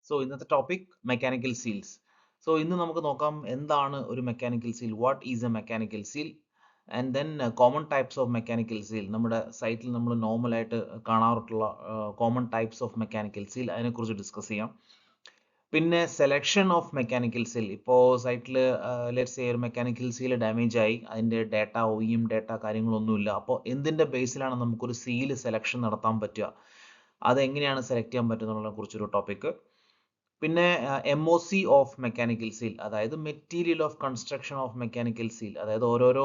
So ഇന്നത്തെ topic mechanical seals. So ഇന്ന് നമുക്ക് നോക്കാം എന്താണ് ഒരു mechanical seal, what is A mechanical seal, and then common types of mechanical seal. നമ്മുടെ സൈറ്റിൽ നമ്മൾ നോർമലായിട്ട് കാണാറുള്ള common types of mechanical seal, അതിനെക്കുറിച്ച് ഡിസ്കസ് ചെയ്യാം. പിന്നെ സെലക്ഷൻ ഓഫ് മെക്കാനിക്കൽ സീൽ. ഇപ്പോൾ സൈറ്റിൽ ലെറ്റ്സ് സേ ഒരു മെക്കാനിക്കൽ സീൽ ഡാമേജ് ആയി, അതിൻ്റെ ഡേറ്റ ഒയും ഡേറ്റ കാര്യങ്ങളൊന്നുമില്ല. അപ്പോൾ എന്തിൻ്റെ ബേസിലാണ് നമുക്കൊരു സീൽ സെലക്ഷൻ നടത്താൻ പറ്റുക, അതെങ്ങനെയാണ് സെലക്ട് ചെയ്യാൻ പറ്റുന്നതിനെ കുറിച്ചൊരു ടോപ്പിക്ക്. പിന്നെ MOC ഓഫ് മെക്കാനിക്കൽ സീൽ, അതായത് material of construction of mechanical seal. അതായത് ഓരോരോ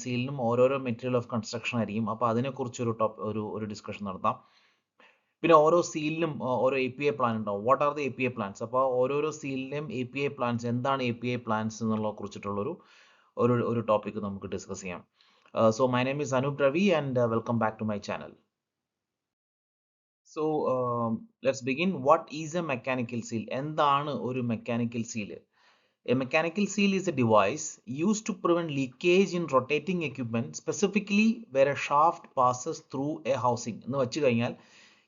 സീലിനും ഓരോരോ മെറ്റീരിയൽ ഓഫ് കൺസ്ട്രക്ഷൻ ആയിരിക്കും. അപ്പോൾ അതിനെക്കുറിച്ചൊരു ഒരു ഡിസ്കഷൻ നടത്താം. പിന്നെ ഓരോ സീലിനും ഓരോ API പ്ലാൻ ഉണ്ടാവും. What are the API plans? അപ്പോൾ ഓരോരോ സീലിൻ്റെയും API പ്ലാൻസ് എന്താണ്, API പ്ലാൻസ് എന്നുള്ളതിനെ കുറിച്ചിട്ടുള്ളൊരു ഒരു ടോപ്പിക് നമുക്ക് ഡിസ്കസ് ചെയ്യാം. So my name is Anoop Ravi and welcome back to my channel. So let's begin. What is a mechanical seal? എന്താണ് ഒരു mechanical seal? A mechanical seal is a device used to prevent leakage in rotating equipment, specifically where a shaft passes through a housing. എന്ന് വെച്ച് കഴിഞ്ഞാൽ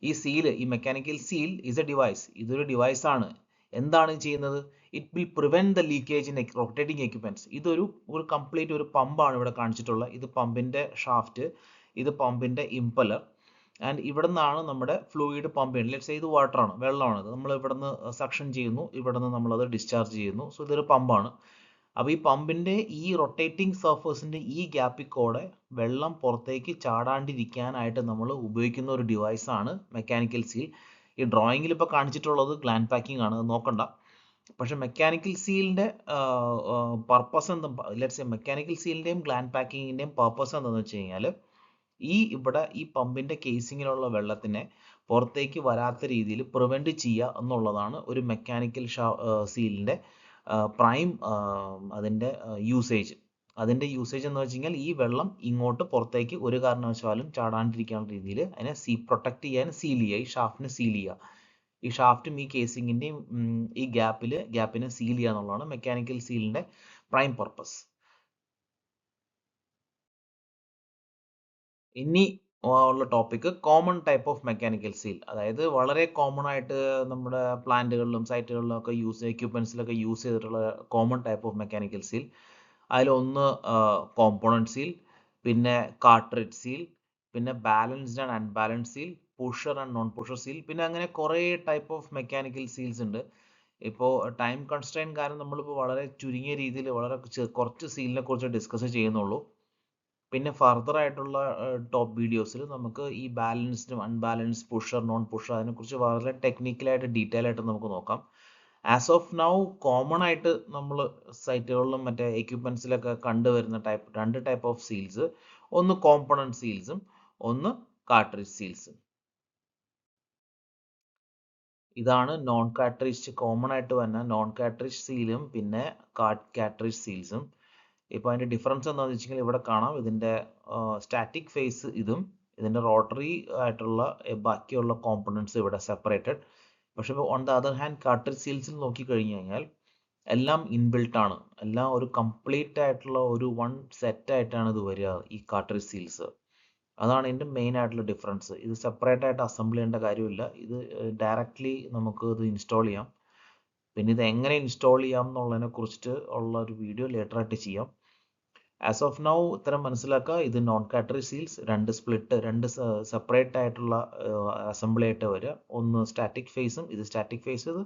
ഈ seal, ഈ mechanical seal is a device. ഇതൊരു device ആണ്. എന്താണ് ചെയ്യുന്നത്? It will prevent the leakage in rotating equipments. ഇതൊരു കംപ്ലീറ്റ് ഒരു പമ്പാണ് ഇവിടെ കാണിച്ചിട്ടുള്ളത്. ഇത് പമ്പിന്റെ ഷാഫ്റ്റ്, ഇത് പമ്പിന്റെ ഇംപലർ, ആൻഡ് ഇവിടെ നിന്നാണ് നമ്മുടെ ഫ്ലൂയിഡ് പമ്പ് ചെയ്യുന്നത്. ലെറ്റ്സ് സേ ഇത് വാട്ടറാണ്, വെള്ളമാണ്. നമ്മൾ ഇവിടെ നിന്ന് സക്ഷൻ ചെയ്യുന്നു, ഇവിടെ നിന്ന് നമ്മളത് ഡിസ്ചാർജ് ചെയ്യുന്നു. സോ ഇതൊരു പമ്പാണ്. അപ്പോൾ ഈ പമ്പിൻ്റെ ഈ റൊട്ടേറ്റിംഗ് സർഫേസിൻ്റെ ഈ ഗ്യാപ്പിൽ കൂടെ വെള്ളം പുറത്തേക്ക് ചാടാണ്ടിരിക്കാനായിട്ട് നമ്മൾ ഉപയോഗിക്കുന്ന ഒരു ഡിവൈസാണ് മെക്കാനിക്കൽ സീൽ. ഈ ഡ്രോയിങ്ങിൽ ഇപ്പോൾ കാണിച്ചിട്ടുള്ളത് ഗ്ലാൻഡ് പാക്കിംഗ് ആണ്, നോക്കണ്ട. പക്ഷെ മെക്കാനിക്കൽ സീലിൻ്റെ പർപ്പസ് എന്താ? ലെറ്റ്സ് സേ മെക്കാനിക്കൽ സീലിൻ്റെയും ഗ്ലാൻഡ് പാക്കിങ്ങിൻ്റെയും പർപ്പസ് എന്താണെന്ന് വെച്ച് കഴിഞ്ഞാൽ ഇവിടെ ഈ പമ്പിന്റെ കേസിങ്ങിലുള്ള വെള്ളത്തിനെ പുറത്തേക്ക് വരാത്ത രീതിയിൽ പ്രിവെന്റ് ചെയ്യുക എന്നുള്ളതാണ് ഒരു മെക്കാനിക്കൽ സീലിന്റെ പ്രൈം അതിന്റെ യൂസേജ്. അതിന്റെ യൂസേജ് എന്ന് വെച്ച് കഴിഞ്ഞാൽ ഈ വെള്ളം ഇങ്ങോട്ട് പുറത്തേക്ക് ഒരു കാരണവശാലും ചാടാണ്ടിരിക്കാനുള്ള രീതിയിൽ അതിനെ പ്രൊട്ടക്ട് ചെയ്യാൻ സീൽ ചെയ്യുക, ഈ ഷാഫ്റ്റിനെ സീൽ ചെയ്യുക. ഈ ഷാഫ്റ്റും ഈ കേസിങ്ങിന്റെയും ഈ ഗ്യാപ്പിനെ സീൽ ചെയ്യുക എന്നുള്ളതാണ് മെക്കാനിക്കൽ സീലിന്റെ പ്രൈം പർപ്പസ്. ഇനി ഉള്ള topic common type of mechanical seal. അതായത് വളരെ കോമൺ ആയിട്ട് നമ്മുടെ പ്ലാന്റുകളിലും സൈറ്റുകളിലും ഒക്കെ എക്യുപ്മെന്റ്സിലൊക്കെ യൂസ് ചെയ്തിട്ടുള്ള common type of mechanical seal. അതിലൊന്ന് കോമ്പോണന്റ് സീൽ, പിന്നെ കാർട്രിഡ്ജ് സീൽ, പിന്നെ balanced and unbalanced seal, pusher and non pusher seal. പിന്നെ അങ്ങനെ കുറേ ടൈപ്പ് ഓഫ് മെക്കാനിക്കൽ സീൽസ് ഉണ്ട്. ഇപ്പോൾ ടൈം കൺസ്ട്രെയിൻ കാരണം നമ്മളിപ്പോൾ വളരെ ചുരുങ്ങിയ രീതിയിൽ വളരെ കുറച്ച് സീലിനെ കുറിച്ച് ഡിസ്കസ് ചെയ്യുന്നുള്ളൂ. പിന്നെ ഫർദർ ആയിട്ടുള്ള ടോപ്പ് വീഡിയോസിൽ നമുക്ക് ഈ ബാലൻസ്ഡും അൺബാലൻസ്ഡ്, പുഷർ, നോൺ പുഷർ, അതിനെക്കുറിച്ച് വളരെ ടെക്നിക്കലായിട്ട് ഡീറ്റെയിൽ ആയിട്ട് നമുക്ക് നോക്കാം. ആസ് ഓഫ് നൗ കോമൺ ആയിട്ട് നമ്മൾ സൈറ്റുകളിലും മറ്റേ എക്യുപ്മെന്റ്സിലൊക്കെ കണ്ടുവരുന്ന രണ്ട് ടൈപ്പ് ഓഫ് സീൽസ്, ഒന്ന് കോമ്പണന്റ് സീൽസും ഒന്ന് കാർട്രിഡ്ജ് സീൽസും. ഇതാണ് നോൺ കാർട്രിഡ്ജ്, കോമൺ ആയിട്ട് വന്ന നോൺ കാർട്രിഡ്ജ് സീലും പിന്നെ കാർട്രിഡ്ജ് സീൽസും. ഇപ്പോൾ അതിൻ്റെ ഡിഫറൻസ് എന്താണെന്ന് വെച്ച് കഴിഞ്ഞാൽ ഇവിടെ കാണാം. ഇതിൻ്റെ സ്റ്റാറ്റിക് ഫേസ് ഇതും, ഇതിൻ്റെ റോട്ടറി ആയിട്ടുള്ള ബാക്കിയുള്ള കോമ്പണൻസ് ഇവിടെ സെപ്പറേറ്റഡ്. പക്ഷെ ഇപ്പോൾ on the other hand cartridge സീൽസിൽ നോക്കിക്കഴിഞ്ഞ് കഴിഞ്ഞാൽ എല്ലാം ഇൻബിൽട്ട് ആണ്. എല്ലാം ഒരു കംപ്ലീറ്റ് ആയിട്ടുള്ള ഒരു വൺ സെറ്റ് ആയിട്ടാണ് ഇത് വരിക, ഈ കാർട്രിഡ്ജ് സീൽസ്. അതാണ് ഇതിൻ്റെ മെയിൻ ആയിട്ടുള്ള ഡിഫറൻസ്. ഇത് സെപ്പറേറ്റ് ആയിട്ട് അസംബിൾ ചെയ്യേണ്ട കാര്യമില്ല. ഇത് ഡയറക്റ്റ്ലി നമുക്ക് ഇത് ഇൻസ്റ്റാൾ ചെയ്യാം. പിന്നെ ഇത് എങ്ങനെ ഇൻസ്റ്റാൾ ചെയ്യാം എന്നുള്ളതിനെ കുറിച്ചിട്ട് ഉള്ള ഒരു വീഡിയോ ലേറ്റർ ആയിട്ട് ചെയ്യാം. ആസ് ഓഫ് നൗ ഇത്തരം മനസ്സിലാക്കുക, ഇത് നോൺ കാർട്രിഡ്ജ് സീൽസ്, രണ്ട് സെപ്പറേറ്റ് ആയിട്ടുള്ള അസംബ്ലി ആയിട്ട് വരിക. ഒന്ന് സ്റ്റാറ്റിക് ഫേസും, ഇത് സ്റ്റാറ്റിക് ഫേസ്,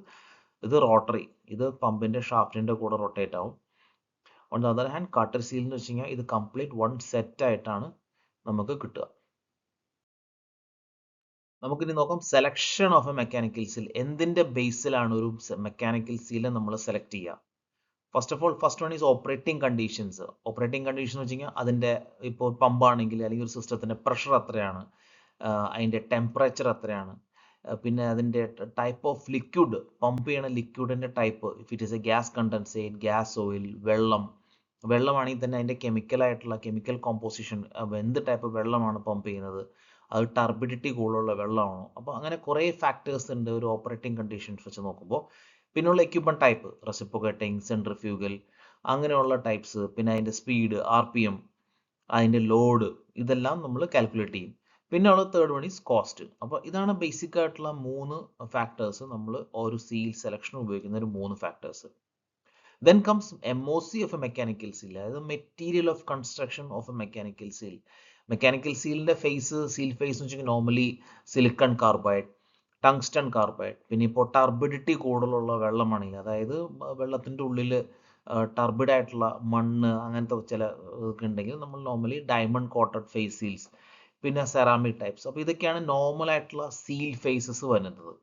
ഇത് റോട്ടറി, ഇത് പമ്പിന്റെ ഷാഫ്റ്റിന്റെ കൂടെ റൊട്ടേറ്റ് ആവും. On the other hand cartridge seal എന്ന് വെച്ച് കഴിഞ്ഞാൽ ഇത് കംപ്ലീറ്റ് വൺ സെറ്റ് ആയിട്ടാണ് നമുക്ക് കിട്ടുക. നമുക്കിനി നോക്കാം selection of a mechanical seal. എന്തിന്റെ ബേസിലാണ് ഒരു മെക്കാനിക്കൽ സീൽ നമ്മൾ സെലക്ട് ചെയ്യുക? First of all, first one is operating conditions. Operating condition എന്ന് വെച്ച് കഴിഞ്ഞാൽ അതിൻ്റെ ഇപ്പോൾ പമ്പാണെങ്കിൽ അല്ലെങ്കിൽ ഒരു സിസ്റ്റത്തിൻ്റെ പ്രഷർ എത്രയാണ്, അതിൻ്റെ ടെമ്പറേച്ചർ എത്രയാണ്, പിന്നെ അതിൻ്റെ ടൈപ്പ് ഓഫ് ലിക്വിഡ്, പമ്പ് ചെയ്യണ ലിക്വിഡിൻ്റെ type. If it is a gas condensate, gas oil, വെള്ളമാണെങ്കിൽ തന്നെ അതിൻ്റെ കെമിക്കൽ കോമ്പോസിഷൻ, എന്ത് ടൈപ്പ് വെള്ളമാണ് പമ്പ് ചെയ്യുന്നത്, അത് ടർബിഡിറ്റി കൂടുതലുള്ള വെള്ളമാണോ. അപ്പോൾ അങ്ങനെ കുറേ ഫാക്ടേഴ്സ് ഉണ്ട് ഒരു ഓപ്പറേറ്റിംഗ് കണ്ടീഷൻസ് വെച്ച് നോക്കുമ്പോൾ. പിന്നെയുള്ള എക്യുപ്മെന്റ് ടൈപ്പ്, റെസിപ്രോക്കേറ്റിംഗ്, സെൻട്രിഫ്യൂഗൽ, അങ്ങനെയുള്ള ടൈപ്സ്. പിന്നെ അതിൻ്റെ സ്പീഡ്, RPM, അതിൻ്റെ ലോഡ്, ഇതെല്ലാം നമ്മൾ കാൽക്കുലേറ്റ് ചെയ്യും. പിന്നെ ഉള്ള തേർഡ് വൺ ഈസ് കോസ്റ്റ്. അപ്പോൾ ഇതാണ് ബേസിക് ആയിട്ടുള്ള 3 ഫാക്ടേഴ്സ് നമ്മൾ ഒരു സീൽ സെലക്ഷൻ ഉപയോഗിക്കുന്ന ഒരു 3 factors. Then comes MOC of a mechanical seal, അതായത് material of construction of a mechanical seal. Mechanical സീലിന്റെ സീൽ ഫേസ് എന്ന് വെച്ചാൽ normally silicon carbide, tungsten carbide, പിന്നെ ഇപ്പോൾ ടർബിഡിറ്റി കൂടുതലുള്ള വെള്ളമാണെങ്കിൽ, അതായത് വെള്ളത്തിൻ്റെ ഉള്ളിൽ ടർബിഡ് ആയിട്ടുള്ള മണ്ണ് അങ്ങനത്തെ ചില ഇതൊക്കെ ഉണ്ടെങ്കിൽ നമ്മൾ normally diamond coated face seals, പിന്നെ സെറാമിക് ടൈപ്സ്. അപ്പോൾ ഇതൊക്കെയാണ് നോർമൽ ആയിട്ടുള്ള സീൽ ഫേസസ് വരുന്നത്.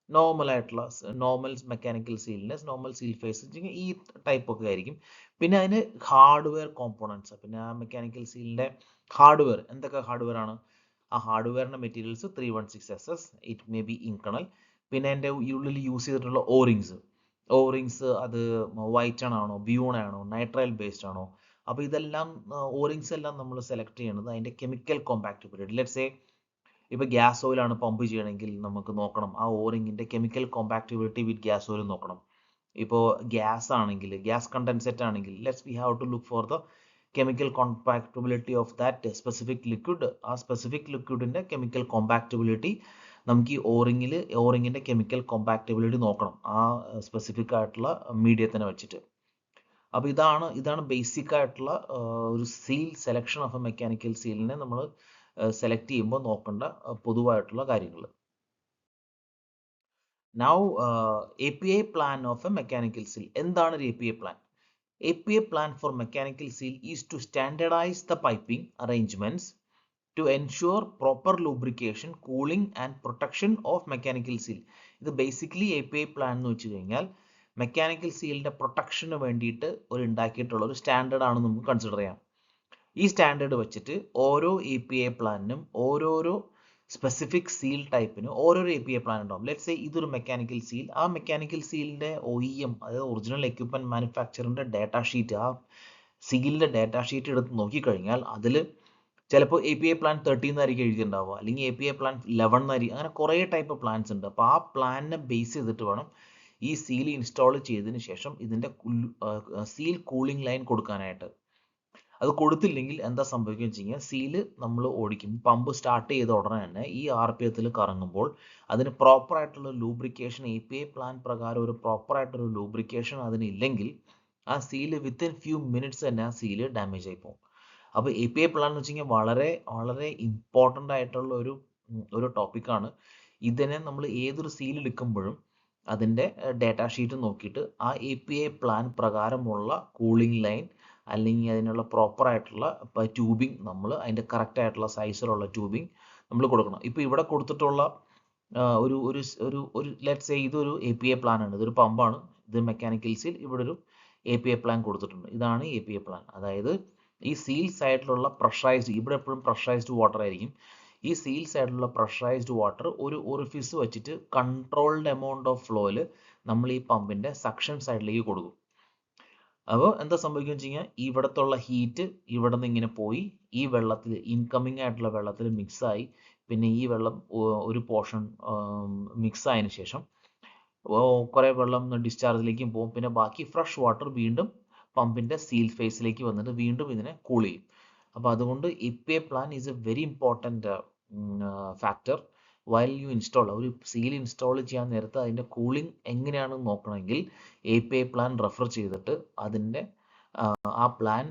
നോർമൽ മെക്കാനിക്കൽ സീലിൻ്റെ നോർമൽ സീൽ ഫേസ് ഈ ടൈപ്പ് ഒക്കെ ആയിരിക്കും. പിന്നെ അതിന് ഹാർഡ്വെയർ കോമ്പോണൻസ്, പിന്നെ ആ മെക്കാനിക്കൽ സീലിൻ്റെ ഹാർഡ്വെയർ എന്തൊക്കെ ഹാർഡ്വെയർ ആണ്, ആ ഹാർഡ്വെയറിൻ്റെ materials 316SS, it may be Inconel. പിന്നെ എൻ്റെ ഉള്ളിൽ യൂസ് ചെയ്തിട്ടുള്ള ഓറിങ്സ് അത് വൈറ്റൺ ആണോ, ബ്യൂൺ ആണോ, നൈട്രൈൽ ബേസ്ഡ് ആണോ. അപ്പോൾ ഇതെല്ലാം ഓറിങ്സ് എല്ലാം നമ്മൾ സെലക്ട് ചെയ്യുന്നത് അതിൻ്റെ കെമിക്കൽ കോമ്പാക്റ്റബിലിറ്റി. ലെറ്റ്സ് സേ ഇപ്പോൾ ഗ്യാസ് ഓയിലാണ് പമ്പ് ചെയ്യണമെങ്കിൽ നമുക്ക് നോക്കണം ആ ഓറിങ്ങിൻ്റെ chemical compatibility with gas oil നോക്കണം. ഇപ്പോൾ ഗ്യാസ് ആണെങ്കിൽ, ഗ്യാസ് കണ്ടൻസേറ്റ് ആണെങ്കിൽ, we have to look for the chemical compatibility of that specific liquid. ആ സ്പെസിഫിക് ലിക്വിഡിൻ്റെ കെമിക്കൽ കോമ്പാക്റ്റബിലിറ്റി നമുക്ക് ഈ ഓറിങ്ങിൻ്റെ കെമിക്കൽ കോമ്പാക്റ്റബിലിറ്റി നോക്കണം ആ സ്പെസിഫിക് ആയിട്ടുള്ള മീഡിയത്തിനെ വെച്ചിട്ട്. അപ്പോൾ ഇതാണ് ബേസിക് ആയിട്ടുള്ള ഒരു seal selection of a mechanical സീലിനെ നമ്മൾ സെലക്ട് ചെയ്യുമ്പോൾ നോക്കേണ്ട പൊതുവായിട്ടുള്ള കാര്യങ്ങൾ. Now API plan of a mechanical seal. എന്താണ് ഒരു API plan? API plan for mechanical seal is to standardize the piping arrangements to ensure proper lubrication, cooling and protection of mechanical seal. ഇത് basically API plan എന്ന് വെച്ച് കഴിഞ്ഞാൽ mechanical സീലിൻ്റെ പ്രൊട്ടക്ഷന് വേണ്ടിയിട്ട് ഉണ്ടാക്കിയിട്ടുള്ള ഒരു standard ആണ് നമുക്ക് കൺസിഡർ ചെയ്യാം. ഈ സ്റ്റാൻഡേർഡ് വെച്ചിട്ട് ഓരോ API പ്ലാനിനും ഓരോരോ സ്പെസിഫിക് സീൽ ടൈപ്പിന് ഓരോരോ API പ്ലാൻ ഉണ്ടാവും. ലെറ്റ്സ് സേ ഇതൊരു മെക്കാനിക്കൽ സീൽ, ആ മെക്കാനിക്കൽ സീലിൻ്റെ OEM അതായത് ഒറിജിനൽ എക്യുപ്മെൻറ്റ് മാനുഫാക്ചറിൻ്റെ ഡാറ്റ ഷീറ്റ്, ആ സീലിൻ്റെ ഡാറ്റ ഷീറ്റ് എടുത്ത് നോക്കിക്കഴിഞ്ഞാൽ അതിൽ ചിലപ്പോൾ API പ്ലാൻ 13 എന്നായിരിക്കും എഴുതിയിട്ടുണ്ടാവുക, അല്ലെങ്കിൽ API പ്ലാൻ 11 എന്നായിരിക്കും. അങ്ങനെ കുറേ ടൈപ്പ് പ്ലാൻസ് ഉണ്ട്. അപ്പോൾ ആ പ്ലാനിനെ ബേസ് ചെയ്തിട്ട് വേണം ഈ സീൽ ഇൻസ്റ്റാൾ ചെയ്തതിന് ശേഷം ഇതിൻ്റെ സീൽ കൂളിംഗ് ലൈൻ കൊടുക്കാനായിട്ട്. അത് കൊടുത്തില്ലെങ്കിൽ എന്താ സംഭവിക്കുക വെച്ച് കഴിഞ്ഞാൽ സീല് നമ്മൾ ഓടിക്കും, പമ്പ് സ്റ്റാർട്ട് ചെയ്ത ഉടനെ തന്നെ ഈ RPMത്തിൽ കറങ്ങുമ്പോൾ അതിന് പ്രോപ്പറായിട്ടുള്ള ലൂബ്രിക്കേഷൻ API പ്ലാൻ പ്രകാരം ഒരു പ്രോപ്പറായിട്ടൊരു ലൂബ്രിക്കേഷൻ അതിനില്ലെങ്കിൽ ആ സീല് വിത്തിൻ ഫ്യൂ മിനിറ്റ്സ് തന്നെ ആ സീല് ഡാമേജ് ആയി പോകും. അപ്പോൾ API പ്ലാൻ എന്ന് വെച്ച് കഴിഞ്ഞാൽ വളരെ വളരെ ഇമ്പോർട്ടൻ്റ് ആയിട്ടുള്ള ഒരു ടോപ്പിക്കാണ്. ഇതിനെ നമ്മൾ ഏതൊരു സീൽ എടുക്കുമ്പോഴും അതിൻ്റെ ഡാറ്റ ഷീറ്റ് നോക്കിയിട്ട് ആ API പ്ലാൻ പ്രകാരമുള്ള കൂളിംഗ് ലൈൻ അല്ലെങ്കിൽ അതിനുള്ള പ്രോപ്പറായിട്ടുള്ള ട്യൂബിങ് നമ്മൾ അതിൻ്റെ കറക്റ്റായിട്ടുള്ള സൈസിലുള്ള ട്യൂബിങ് നമ്മൾ കൊടുക്കണം. ഇപ്പോൾ ഇവിടെ കൊടുത്തിട്ടുള്ള ഒരു ഒരു ഒരു ഒരു ലെറ്റ്സ് സേ ഇതൊരു API പ്ലാൻ ആണ്, ഇതൊരു പമ്പാണ്, ഇത് മെക്കാനിക്കൽ സീൽ, ഇവിടെ ഒരു API പ്ലാൻ കൊടുത്തിട്ടുണ്ട്. ഇതാണ് API പ്ലാൻ. അതായത് ഈ സീൽ സൈഡിലുള്ള പ്രഷറൈസ്ഡ്, ഇവിടെ എപ്പോഴും പ്രഷറൈസ്ഡ് വാട്ടർ ആയിരിക്കും. ഈ സീൽ സൈഡിലുള്ള പ്രഷറൈസ്ഡ് വാട്ടർ ഒരു ഒറിഫിസ് വെച്ചിട്ട് കൺട്രോൾഡ് എമൗണ്ട് ഓഫ് ഫ്ലോയിൽ നമ്മൾ ഈ പമ്പിൻ്റെ സക്ഷൻ സൈഡിലേക്ക് കൊടുക്കും. അപ്പോൾ എന്താ സംഭവിക്കുക വെച്ച് കഴിഞ്ഞാൽ ഇവിടത്തുള്ള ഹീറ്റ് ഇവിടെ നിന്ന് ഇങ്ങനെ പോയി ഈ വെള്ളത്തിൽ, ഇൻകമ്മിങ് ആയിട്ടുള്ള വെള്ളത്തിൽ മിക്സായി, പിന്നെ ഈ വെള്ളം ഒരു പോർഷൻ മിക്സ് ആയതിനു ശേഷം കുറേ വെള്ളം ഡിസ്ചാർജിലേക്കും പോകും. പിന്നെ ബാക്കി ഫ്രഷ് വാട്ടർ വീണ്ടും പമ്പിൻ്റെ സീൽ ഫേസിലേക്ക് വന്നിട്ട് വീണ്ടും ഇതിനെ കൂൾ ചെയ്യും. അപ്പോൾ അതുകൊണ്ട് API plan is A very important factor while U install. ഒരു സീൽ ഇൻസ്റ്റാൾ ചെയ്യാൻ നേരത്ത് അതിൻ്റെ കൂളിംഗ് എങ്ങനെയാണെന്ന് നോക്കണമെങ്കിൽ API പ്ലാൻ റെഫർ ചെയ്തിട്ട് അതിൻ്റെ ആ പ്ലാൻ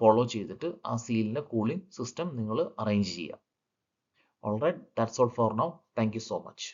ഫോളോ ചെയ്തിട്ട് ആ സീലിൻ്റെ കൂളിംഗ് സിസ്റ്റം നിങ്ങൾ അറേഞ്ച് ചെയ്യുക. Alright, that's all for now. Thank you so much.